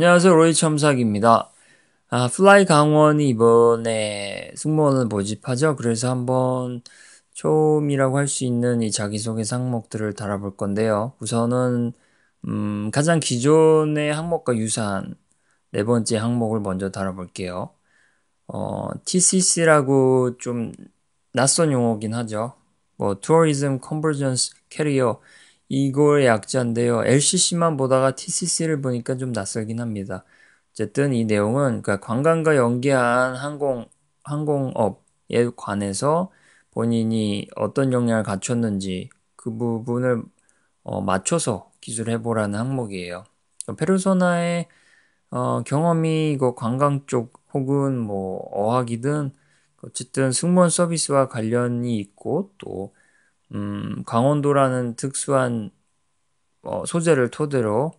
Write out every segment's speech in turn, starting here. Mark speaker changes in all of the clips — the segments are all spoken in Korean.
Speaker 1: 안녕하세요. 로이 첨삭입니다. 플라이 강원이 이번에 승무원을 모집하죠. 그래서 한번 처음이라고 할 수 있는 이 자기소개서 항목들을 달아볼 건데요. 우선은 가장 기존의 항목과 유사한 네 번째 항목을 먼저 달아볼게요. TCC라고 좀 낯선 용어긴 하죠. Tourism Convergence Carrier 이거의 약자인데요. LCC만 보다가 TCC를 보니까 좀 낯설긴 합니다. 어쨌든 이 내용은 그러니까 관광과 연계한 항공업에 관해서 본인이 어떤 역량을 갖췄는지 그 부분을 맞춰서 기술해보라는 항목이에요. 페르소나의 경험이 그 관광 쪽 혹은 뭐 어학이든 어쨌든 승무원 서비스와 관련이 있고 또 강원도라는 특수한 소재를 토대로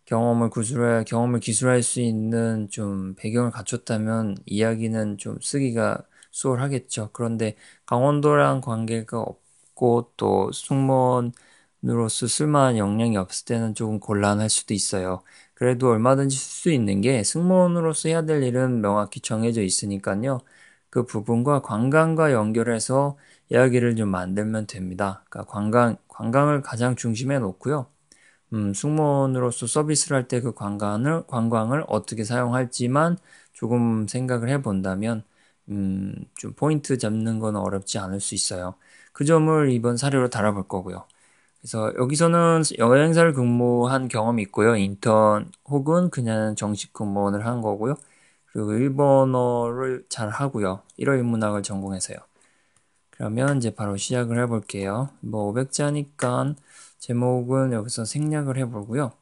Speaker 1: 경험을 기술할 수 있는 좀 배경을 갖췄다면 이야기는 좀 쓰기가 수월하겠죠. 그런데 강원도랑 관계가 없고 또 승무원으로서 쓸만한 역량이 없을 때는 조금 곤란할 수도 있어요. 그래도 얼마든지 쓸 수 있는 게 승무원으로서 해야 될 일은 명확히 정해져 있으니까요. 그 부분과 관광과 연결해서 이야기를 좀 만들면 됩니다. 그러니까 관광을 가장 중심에 놓고요. 승무원으로서 서비스를 할 때 그 관광을 어떻게 사용할지만 조금 생각을 해본다면, 좀 포인트 잡는 건 어렵지 않을 수 있어요. 그 점을 이번 사례로 달아볼 거고요. 그래서 여기서는 여행사를 근무한 경험이 있고요. 인턴 혹은 그냥 정식 근무원을 한 거고요. 그리고 일본어를 잘 하고요. 일어인문학을 전공해서요. 그러면 이제 바로 시작을 해볼게요. 500자니까 제목은 여기서 생략을 해보고요.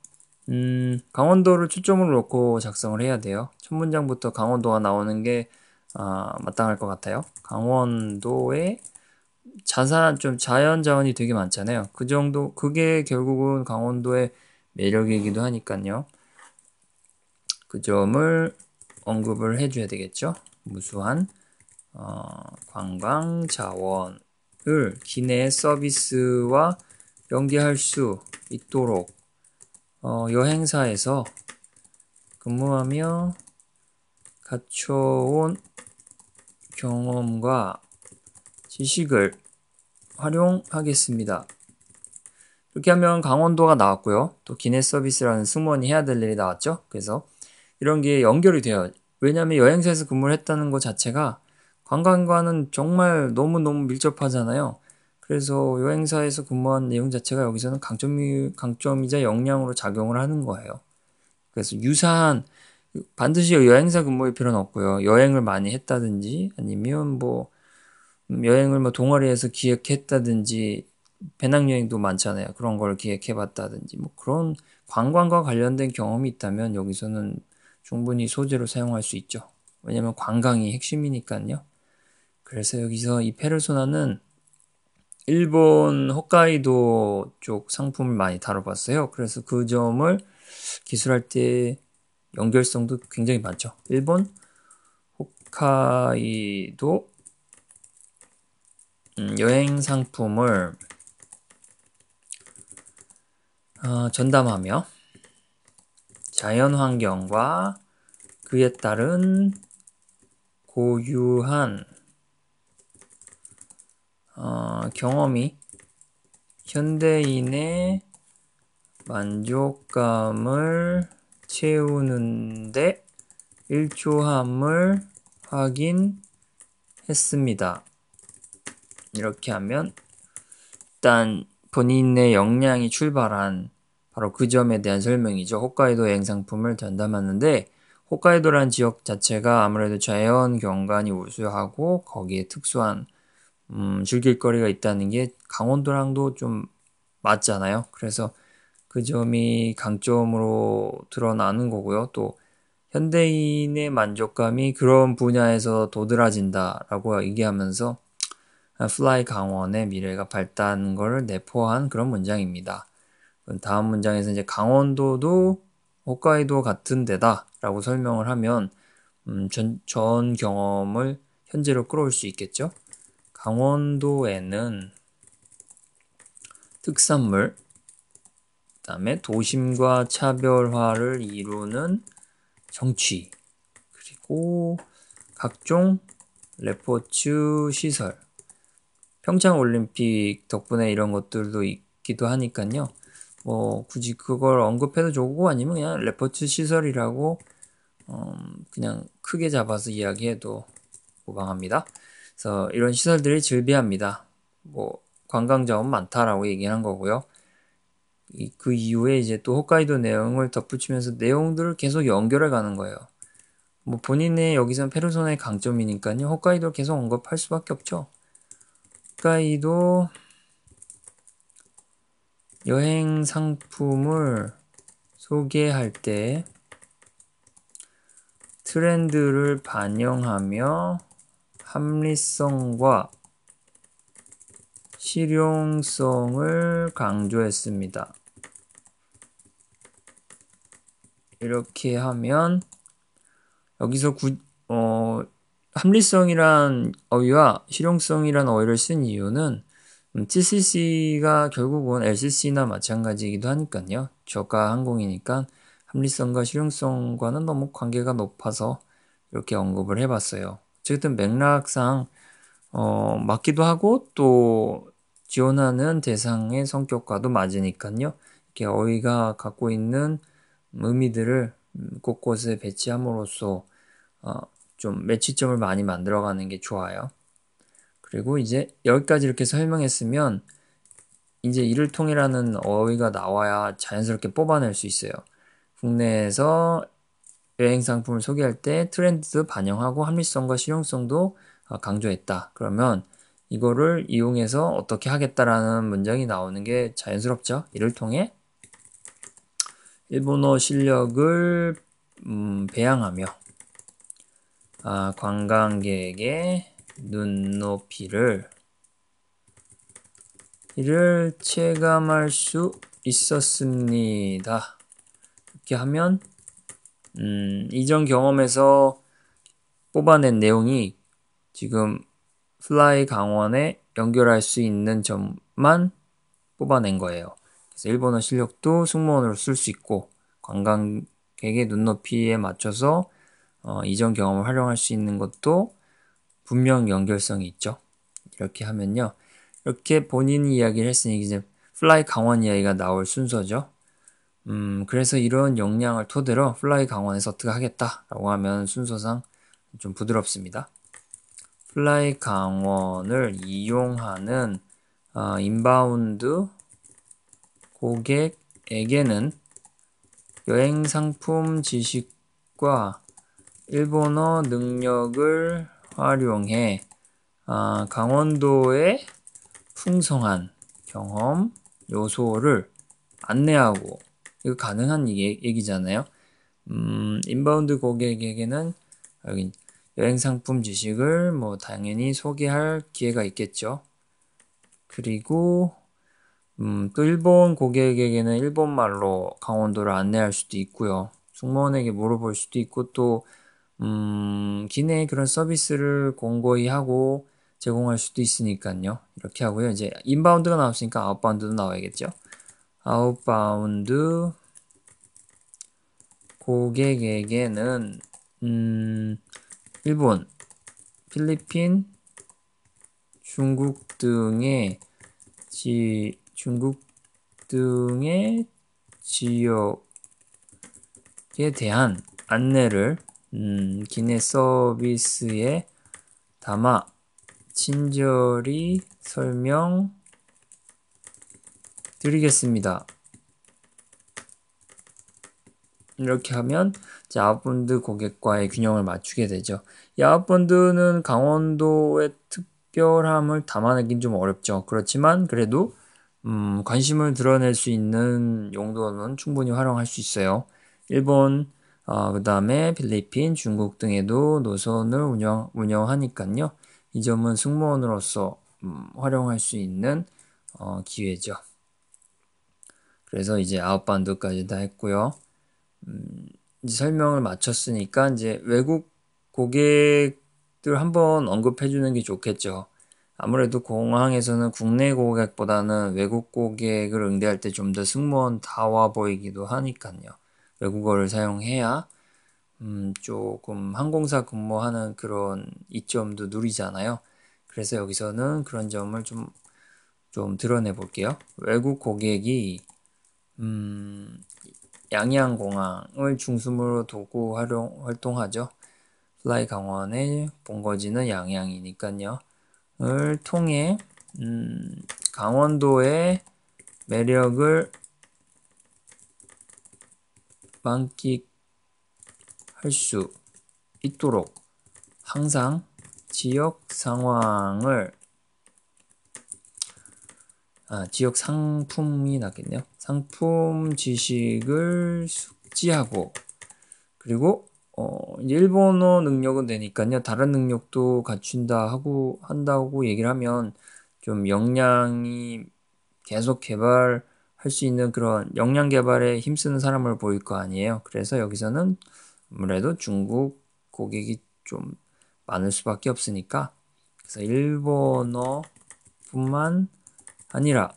Speaker 1: 강원도를 초점으로 놓고 작성을 해야 돼요. 첫 문장부터 강원도가 나오는 게 마땅할 것 같아요. 강원도에 좀 자연 자원이 되게 많잖아요. 그게 결국은 강원도의 매력이기도 하니까요. 그 점을 언급을 해줘야 되겠죠. 무수한 관광 자원을 기내 서비스와 연계할 수 있도록 여행사에서 근무하며 갖춰온 경험과 지식을 활용하겠습니다. 이렇게 하면 강원도가 나왔고요. 또 기내 서비스라는 승무원이 해야 될 일이 나왔죠. 그래서 이런 게 연결이 돼요. 왜냐하면 여행사에서 근무를 했다는 것 자체가 관광과는 정말 너무너무 밀접하잖아요. 그래서 여행사에서 근무한 내용 자체가 여기서는 강점이자 역량으로 작용을 하는 거예요. 그래서 반드시 여행사 근무일 필요는 없고요. 여행을 많이 했다든지 아니면 여행을 동아리에서 기획했다든지 배낭여행도 많잖아요. 그런 걸 기획해봤다든지 그런 관광과 관련된 경험이 있다면 여기서는 충분히 소재로 사용할 수 있죠. 왜냐면 관광이 핵심이니까요. 그래서 여기서 이 페르소나는 일본 홋카이도 쪽 상품을 많이 다뤄봤어요. 그래서 그 점을 기술할 때 연결성도 굉장히 많죠. 일본 홋카이도 여행 상품을 전담하며 자연환경과 그에 따른 고유한 경험이 현대인의 만족감을 채우는데 일조함을 확인했습니다. 이렇게 하면 일단 본인의 역량이 출발한 바로 그 점에 대한 설명이죠. 홋카이도 여행 상품을 전담하는데 홋카이도라는 지역 자체가 아무래도 자연 경관이 우수하고 거기에 특수한 즐길 거리가 있다는 게 강원도랑도 좀 맞잖아요. 그래서 그 점이 강점으로 드러나는 거고요. 또 현대인의 만족감이 그런 분야에서 도드라진다라고 얘기하면서 플라이 강원의 미래가 밝다는 것을 내포한 그런 문장입니다. 다음 문장에서 이제 강원도도 홋카이도 같은 데다라고 설명을 하면 전 경험을 현재로 끌어올 수 있겠죠. 강원도에는 특산물, 그 다음에 도심과 차별화를 이루는 성취, 그리고 각종 레포츠 시설, 평창올림픽 덕분에 이런 것들도 있기도 하니까요. 뭐 굳이 그걸 언급해도 좋고 아니면 그냥 레포츠 시설이라고 그냥 크게 잡아서 이야기해도 무방합니다. 그래서 이런 시설들이 즐비합니다. 뭐 관광 자원 많다라고 얘기한 거고요. 그 이후에 이제 또 홋카이도 내용을 덧붙이면서 내용들을 계속 연결해 가는 거예요. 뭐 본인의 여기선 페르소나의 강점이니까요. 홋카이도를 계속 언급할 수밖에 없죠. 홋카이도 여행 상품을 소개할 때 트렌드를 반영하며 합리성과 실용성을 강조했습니다. 이렇게 하면 여기서 합리성이란 어휘와 실용성이란 어휘를 쓴 이유는 TCC가 결국은 LCC나 마찬가지이기도 하니까요. 저가 항공이니까 합리성과 실용성과는 너무 관계가 높아서 이렇게 언급을 해봤어요. 어쨌든 맥락상 맞기도 하고 또 지원하는 대상의 성격과도 맞으니까요. 이렇게 어휘가 갖고 있는 의미들을 곳곳에 배치함으로써 좀 매치점을 많이 만들어가는 게 좋아요. 그리고 이제 여기까지 이렇게 설명했으면 이제 이를 통해라는 어휘가 나와야 자연스럽게 뽑아낼 수 있어요. 국내에서 여행 상품을 소개할 때 트렌드도 반영하고 합리성과 실용성도 강조했다. 그러면 이거를 이용해서 어떻게 하겠다라는 문장이 나오는 게 자연스럽죠. 이를 통해 일본어 실력을 배양하며 관광객의 눈높이를 체감할 수 있었습니다. 이렇게 하면 이전 경험에서 뽑아낸 내용이 지금 플라이 강원에 연결할 수 있는 점만 뽑아낸 거예요. 그래서 일본어 실력도 승무원으로 쓸 수 있고 관광객의 눈높이에 맞춰서 이전 경험을 활용할 수 있는 것도 분명 연결성이 있죠. 이렇게 하면요. 이렇게 본인이 이야기를 했으니 이제 플라이 강원 이야기가 나올 순서죠. 그래서 이런 역량을 토대로 플라이 강원에서 어떻게 하겠다라고 하면 순서상 좀 부드럽습니다. 플라이 강원을 이용하는 인바운드 고객에게는 여행 상품 지식과 일본어 능력을 활용해 강원도의 풍성한 경험 요소를 안내하고 이거 가능한 얘기잖아요. 인바운드 고객에게는 여기 여행 상품 지식을 뭐 당연히 소개할 기회가 있겠죠. 그리고 또 일본 고객에게는 일본말로 강원도를 안내할 수도 있고요. 승무원에게 물어볼 수도 있고 또 기내에 그런 서비스를 공고히 하고 제공할 수도 있으니까요. 이렇게 하고요. 이제 인바운드가 나왔으니까 아웃바운드도 나와야겠죠. 아웃바운드 고객에게는 일본, 필리핀, 중국 등의 지역에 대한 안내를 기내 서비스에 담아 친절히 설명드리겠습니다. 이렇게 하면 이제 아웃바운드 고객과의 균형을 맞추게 되죠. 이 아웃바운드는 강원도의 특별함을 담아내긴 좀 어렵죠. 그렇지만 그래도 관심을 드러낼 수 있는 용도는 충분히 활용할 수 있어요. 일본, 그 다음에 필리핀, 중국 등에도 노선을 운영하니까요. 이 점은 승무원으로서 활용할 수 있는 기회죠. 그래서 이제 아웃바운드까지 다 했고요. 이제 설명을 마쳤으니까 이제 외국 고객들 한번 언급해 주는 게 좋겠죠. 아무래도 공항에서는 국내 고객보다는 외국 고객을 응대할 때 좀 더 승무원다워 보이기도 하니까요. 외국어를 사용해야 조금 항공사 근무하는 그런 이점도 누리잖아요. 그래서 여기서는 그런 점을 좀 드러내 볼게요. 외국 고객이 양양공항을 중심으로 두고 활동하죠. 플라이 강원의 본거지는 양양이니까요. 을 통해 강원도의 매력을 만끽할 수 있도록 항상 지역 상품이 낫겠네요. 상품 지식을 숙지하고, 그리고 이제 일본어 능력은 되니까요. 다른 능력도 한다고 얘기를 하면 좀 역량이 계속 개발할 수 있는 그런 역량 개발에 힘쓰는 사람을 보일 거 아니에요. 그래서 여기서는 아무래도 중국 고객이 좀 많을 수밖에 없으니까, 그래서 일본어뿐만 아니라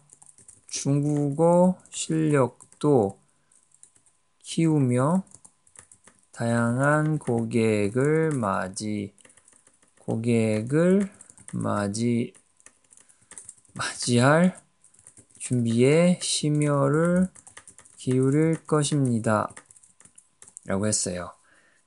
Speaker 1: 중국어 실력도 키우며 다양한 맞이할 준비에 심혈을 기울일 것입니다. 라고 했어요.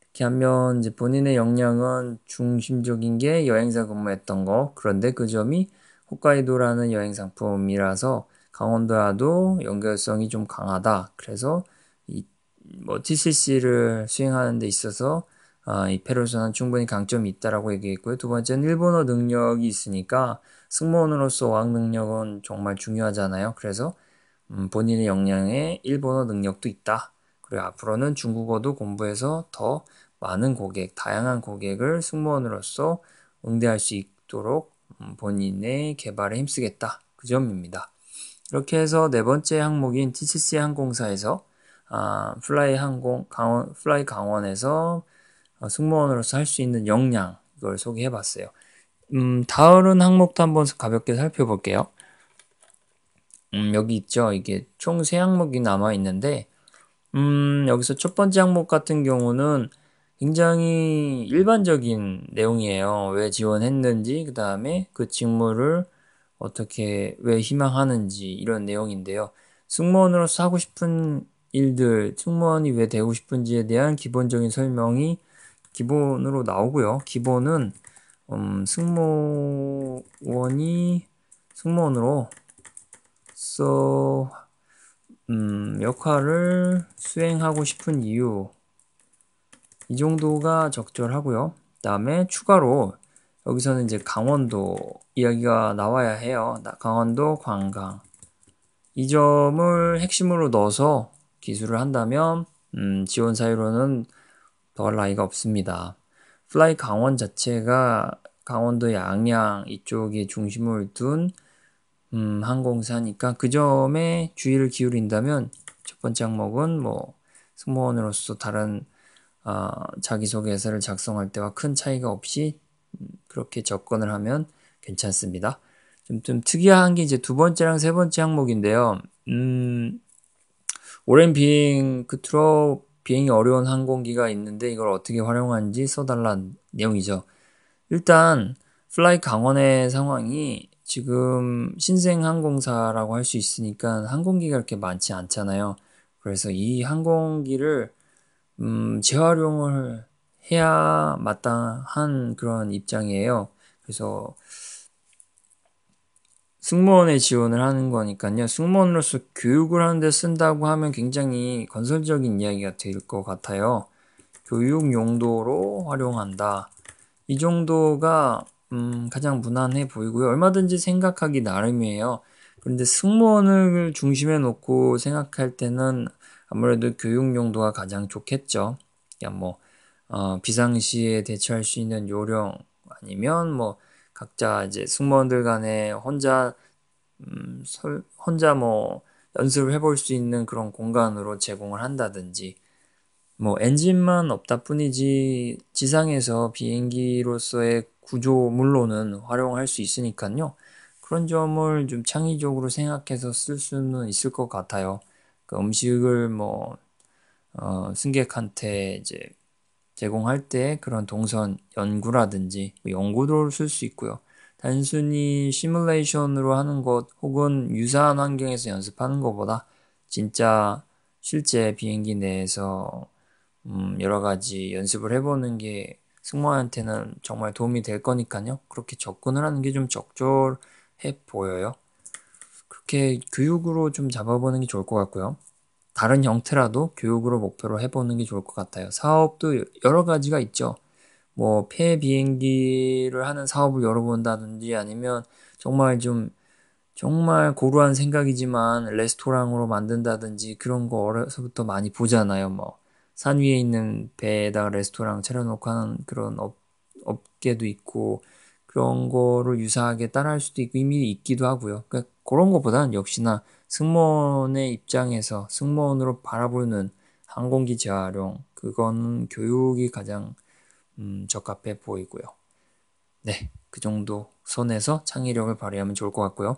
Speaker 1: 이렇게 하면 이제 본인의 역량은 중심적인 게 여행사 근무했던 거. 그런데 그 점이 홋카이도라는 여행 상품이라서 강원도와도 연결성이 좀 강하다. 그래서 TCC를 수행하는 데 있어서 이 페르소나는 충분히 강점이 있다라고 얘기했고요. 두 번째는 일본어 능력이 있으니까 승무원으로서 어학 능력은 정말 중요하잖아요. 그래서 본인의 역량에 일본어 능력도 있다. 그리고 앞으로는 중국어도 공부해서 더 많은 다양한 고객을 승무원으로서 응대할 수 있도록 본인의 개발에 힘쓰겠다. 그 점입니다. 이렇게 해서 네 번째 항목인 TCC 항공사에서 플라이 강원에서 승무원으로서 할 수 있는 역량, 이걸 소개해 봤어요. 다른 항목도 한번 가볍게 살펴볼게요. 여기 있죠. 이게 총 3항목이 남아 있는데, 여기서 첫 번째 항목 같은 경우는 굉장히 일반적인 내용이에요. 왜 지원했는지, 그 다음에 그 직무를 왜 희망하는지, 이런 내용인데요. 승무원으로서 하고 싶은 일들, 승무원이 왜 되고 싶은지에 대한 기본적인 설명이 기본으로 나오고요. 기본은, 승무원으로서, 역할을 수행하고 싶은 이유, 이 정도가 적절하고요. 그 다음에 추가로 여기서는 이제 강원도 이야기가 나와야 해요. 강원도 관광. 이 점을 핵심으로 넣어서 기술을 한다면 지원 사유로는 더할 나위가 없습니다. 플라이 강원 자체가 강원도 양양 이쪽에 중심을 둔 항공사니까 그 점에 주의를 기울인다면 첫 번째 항목은 승무원으로서 다른 자기소개서를 작성할 때와 큰 차이가 없이 그렇게 접근을 하면 괜찮습니다. 좀 특이한 게 이제 두 번째랑 세 번째 항목인데요. 오랜 비행 끝으로 비행이 어려운 항공기가 있는데 이걸 어떻게 활용하는지 써달라는 내용이죠. 일단 플라이 강원의 상황이 지금 신생 항공사라고 할 수 있으니까 항공기가 그렇게 많지 않잖아요. 그래서 이 항공기를 재활용을 해야 마땅한 그런 입장이에요. 그래서 승무원에 지원을 하는 거니까요. 승무원으로서 교육을 하는데 쓴다고 하면 굉장히 건설적인 이야기가 될 것 같아요. 교육 용도로 활용한다. 이 정도가 가장 무난해 보이고요. 얼마든지 생각하기 나름이에요. 그런데 승무원을 중심에 놓고 생각할 때는 아무래도 교육 용도가 가장 좋겠죠. 그냥 비상시에 대처할 수 있는 요령 아니면 각자 이제 승무원들 간에 혼자 연습을 해볼 수 있는 그런 공간으로 제공을 한다든지 엔진만 없다 뿐이지 지상에서 비행기로서의 구조물로는 활용할 수 있으니까요. 그런 점을 좀 창의적으로 생각해서 쓸 수는 있을 것 같아요. 그 음식을 승객한테 이제 제공할 때 그런 동선 연구라든지 뭐 연구도를 쓸 수 있고요. 단순히 시뮬레이션으로 하는 것 혹은 유사한 환경에서 연습하는 것보다 진짜 실제 비행기 내에서 여러 가지 연습을 해보는 게 승무원한테는 정말 도움이 될 거니까요. 그렇게 접근을 하는 게 좀 적절해 보여요. 그렇게 교육으로 좀 잡아보는 게 좋을 것 같고요. 다른 형태라도 교육으로 목표로 해보는 게 좋을 것 같아요. 사업도 여러 가지가 있죠. 뭐 폐 비행기를 하는 사업을 열어본다든지 아니면 정말 좀 정말 고루한 생각이지만 레스토랑으로 만든다든지 그런 거 어려서부터 많이 보잖아요. 뭐 산 위에 있는 배에다가 레스토랑 차려놓고 하는 그런 업계도 있고 그런 거를 유사하게 따라할 수도 있고 이미 있기도 하고요. 그러니까 그런 것보다는 역시나 승무원의 입장에서 승무원으로 바라보는 항공기 재활용 그거는 교육이 가장 적합해 보이고요. 네, 그 정도 선에서 창의력을 발휘하면 좋을 것 같고요.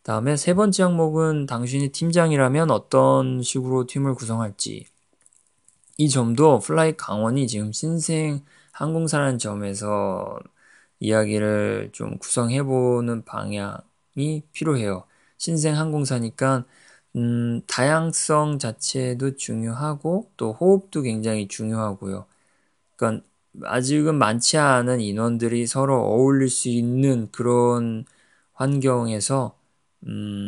Speaker 1: 다음에 세 번째 항목은 당신이 팀장이라면 어떤 식으로 팀을 구성할지. 이 점도 플라이 강원이 지금 신생 항공사라는 점에서 이야기를 좀 구성해보는 방향이 필요해요. 신생 항공사니까 다양성 자체도 중요하고 또 호흡도 굉장히 중요하고요. 그러니까 아직은 많지 않은 인원들이 서로 어울릴 수 있는 그런 환경에서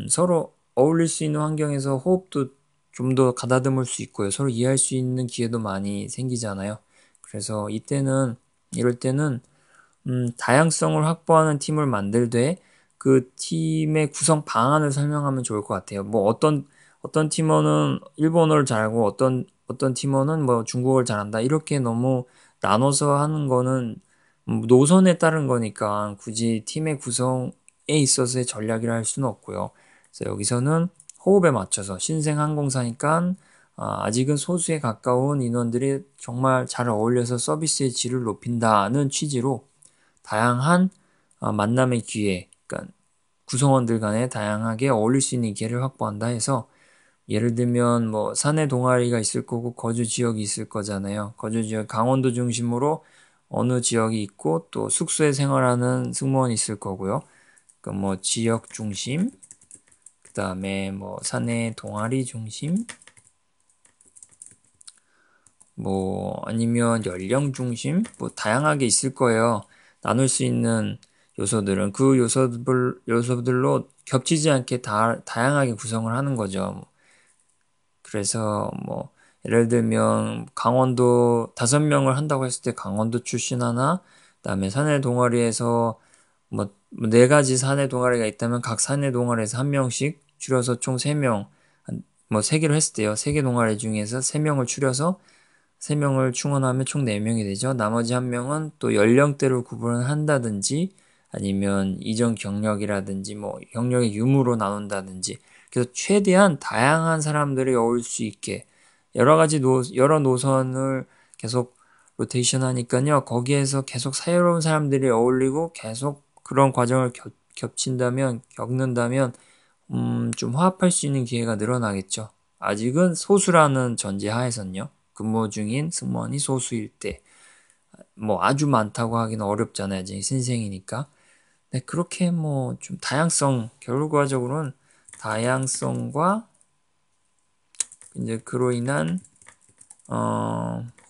Speaker 1: 서로 어울릴 수 있는 환경에서 호흡도 좀 더 가다듬을 수 있고요. 서로 이해할 수 있는 기회도 많이 생기잖아요. 그래서 이럴 때는 다양성을 확보하는 팀을 만들되 그 팀의 구성 방안을 설명하면 좋을 것 같아요. 뭐 어떤 팀원은 일본어를 잘하고 어떤 팀원은 뭐 중국어를 잘한다. 이렇게 너무 나눠서 하는 거는 노선에 따른 거니까 굳이 팀의 구성에 있어서의 전략이라 할 수는 없고요. 그래서 여기서는 호흡에 맞춰서 신생 항공사니까 아직은 소수에 가까운 인원들이 정말 잘 어울려서 서비스의 질을 높인다는 취지로 다양한 만남의 기회, 그러니까 구성원들 간에 다양하게 어울릴 수 있는 기회를 확보한다 해서 예를 들면 뭐 사내 동아리가 있을 거고 거주 지역이 있을 거잖아요. 거주 지역 강원도 중심으로 어느 지역이 있고 또 숙소에 생활하는 승무원이 있을 거고요. 그러니까 뭐 지역 중심, 그 다음에 뭐 사내 동아리 중심, 뭐 아니면 연령 중심, 뭐 다양하게 있을 거예요. 나눌 수 있는 요소들은 그 요소들로 겹치지 않게 다양하게 구성을 하는 거죠. 그래서 뭐 예를 들면 강원도 5명을 한다고 했을 때 강원도 출신 하나, 그다음에 사내 동아리에서 뭐 4가지 사내 동아리가 있다면 각 사내 동아리에서 1명씩 줄여서 총 3명, 뭐 3개로 했을 때요. 3개 동아리 중에서 3명을 줄여서 3명을 충원하면 총 4명이 되죠. 나머지 1명은 또 연령대로 구분을 한다든지 아니면 이전 경력이라든지 뭐 경력의 유무로 나눈다든지 그래서 최대한 다양한 사람들이 어울릴 수 있게 여러 노선을 계속 로테이션 하니까요. 거기에서 계속 새로운 사람들이 어울리고 계속 그런 과정을 겪는다면 좀 화합할 수 있는 기회가 늘어나겠죠. 아직은 소수라는 전제 하에선요. 근무 중인 승무원이 소수일 때, 뭐 아주 많다고 하기는 어렵잖아요. 이제 신생이니까. 네, 그렇게 뭐 좀 결과적으로는 다양성과 이제 그로 인한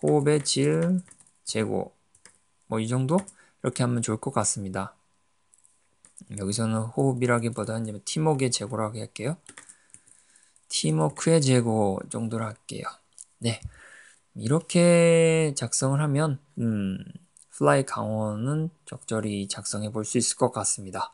Speaker 1: 호흡의 질 제고 뭐 이 정도 이렇게 하면 좋을 것 같습니다. 여기서는 호흡이라기보다는 이제 팀워크의 제고라고 할게요. 팀워크의 제고 정도로 할게요. 네, 이렇게 작성을 하면 플라이 강원은 적절히 작성해 볼 수 있을 것 같습니다.